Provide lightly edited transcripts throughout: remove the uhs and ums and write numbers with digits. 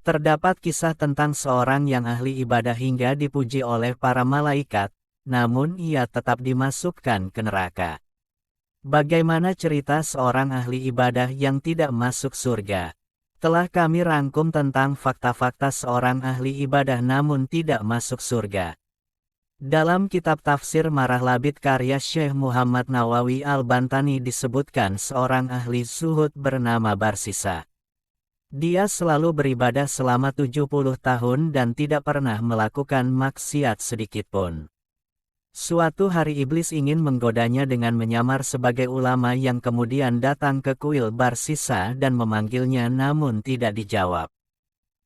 Terdapat kisah tentang seorang yang ahli ibadah hingga dipuji oleh para malaikat, namun ia tetap dimasukkan ke neraka. Bagaimana cerita seorang ahli ibadah yang tidak masuk surga? Telah kami rangkum tentang fakta-fakta seorang ahli ibadah namun tidak masuk surga. Dalam kitab tafsir Marah Labid karya Syekh Muhammad Nawawi Al-Bantani disebutkan seorang ahli zuhud bernama Barsisa. Dia selalu beribadah selama 70 tahun dan tidak pernah melakukan maksiat sedikitpun. Suatu hari iblis ingin menggodanya dengan menyamar sebagai ulama yang kemudian datang ke kuil Barsisa dan memanggilnya namun tidak dijawab.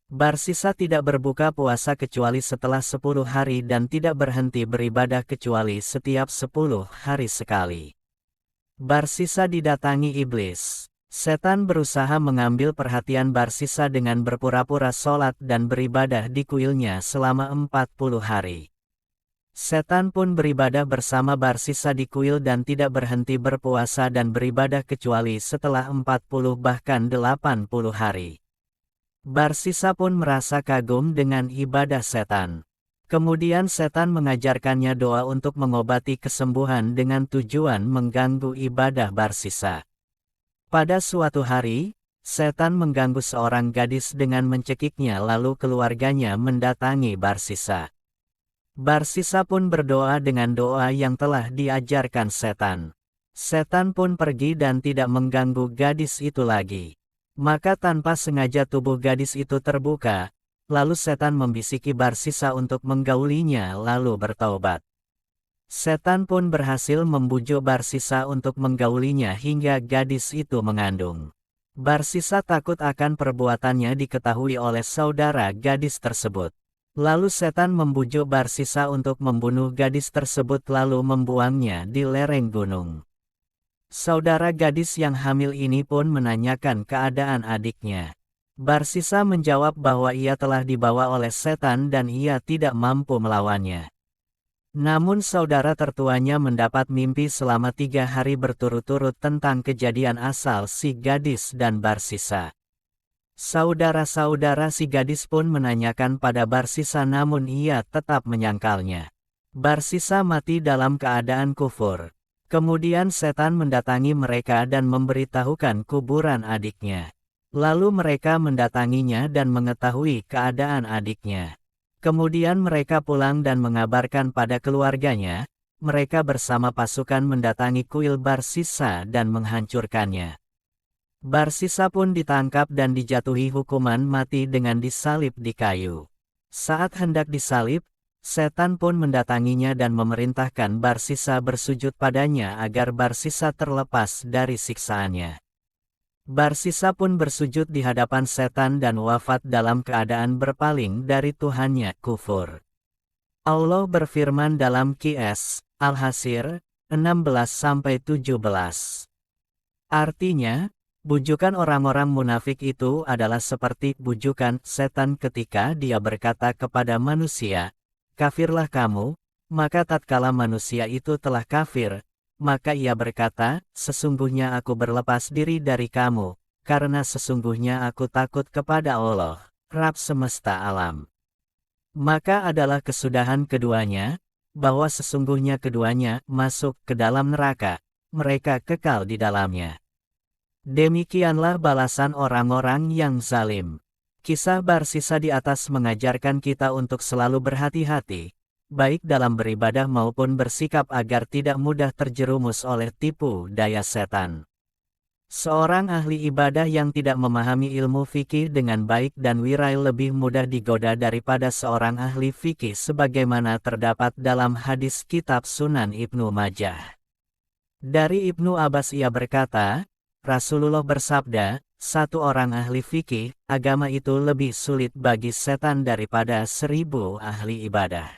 Barsisa tidak berbuka puasa kecuali setelah 10 hari dan tidak berhenti beribadah kecuali setiap 10 hari sekali. Barsisa didatangi iblis. Setan berusaha mengambil perhatian Barsisa dengan berpura-pura sholat dan beribadah di kuilnya selama 40 hari. Setan pun beribadah bersama Barsisa di kuil dan tidak berhenti berpuasa dan beribadah kecuali setelah 40 bahkan 80 hari. Barsisa pun merasa kagum dengan ibadah setan. Kemudian setan mengajarkannya doa untuk mengobati kesembuhan dengan tujuan mengganggu ibadah Barsisa. Pada suatu hari, setan mengganggu seorang gadis dengan mencekiknya lalu keluarganya mendatangi Barsisa. Barsisa pun berdoa dengan doa yang telah diajarkan setan. Setan pun pergi dan tidak mengganggu gadis itu lagi. Maka tanpa sengaja tubuh gadis itu terbuka, lalu setan membisiki Barsisa untuk menggaulinya lalu bertaubat. Setan pun berhasil membujuk Barsisa untuk menggaulinya hingga gadis itu mengandung. Barsisa takut akan perbuatannya diketahui oleh saudara gadis tersebut. Lalu setan membujuk Barsisa untuk membunuh gadis tersebut lalu membuangnya di lereng gunung. Saudara gadis yang hamil ini pun menanyakan keadaan adiknya. Barsisa menjawab bahwa ia telah dibawa oleh setan dan ia tidak mampu melawannya. Namun saudara tertuanya mendapat mimpi selama 3 hari berturut-turut tentang kejadian asal si gadis dan Barsisa. Saudara-saudara si gadis pun menanyakan pada Barsisa namun ia tetap menyangkalnya. Barsisa mati dalam keadaan kufur. Kemudian setan mendatangi mereka dan memberitahukan kuburan adiknya. Lalu mereka mendatanginya dan mengetahui keadaan adiknya. Kemudian mereka pulang dan mengabarkan pada keluarganya. Mereka bersama pasukan mendatangi kuil Barsisa dan menghancurkannya. Barsisa pun ditangkap dan dijatuhi hukuman mati dengan disalib di kayu. Saat hendak disalib, setan pun mendatanginya dan memerintahkan Barsisa bersujud padanya agar Barsisa terlepas dari siksaannya. Barsisa pun bersujud di hadapan setan dan wafat dalam keadaan berpaling dari Tuhannya kufur. Allah berfirman dalam Qs. Al-Hasir 16-17. Artinya, bujukan orang-orang munafik itu adalah seperti bujukan setan ketika dia berkata kepada manusia, "Kafirlah kamu," maka tatkala manusia itu telah kafir, maka ia berkata, "Sesungguhnya aku berlepas diri dari kamu, karena sesungguhnya aku takut kepada Allah, Rabb semesta alam." Maka adalah kesudahan keduanya, bahwa sesungguhnya keduanya masuk ke dalam neraka, mereka kekal di dalamnya. Demikianlah balasan orang-orang yang zalim. Kisah Barsisa di atas mengajarkan kita untuk selalu berhati-hati, baik dalam beribadah maupun bersikap agar tidak mudah terjerumus oleh tipu daya setan. Seorang ahli ibadah yang tidak memahami ilmu fikih dengan baik dan wirai lebih mudah digoda daripada seorang ahli fikih sebagaimana terdapat dalam hadis kitab Sunan Ibnu Majah. Dari Ibnu Abbas ia berkata, Rasulullah bersabda, satu orang ahli fikih, agama itu lebih sulit bagi setan daripada 1000 ahli ibadah.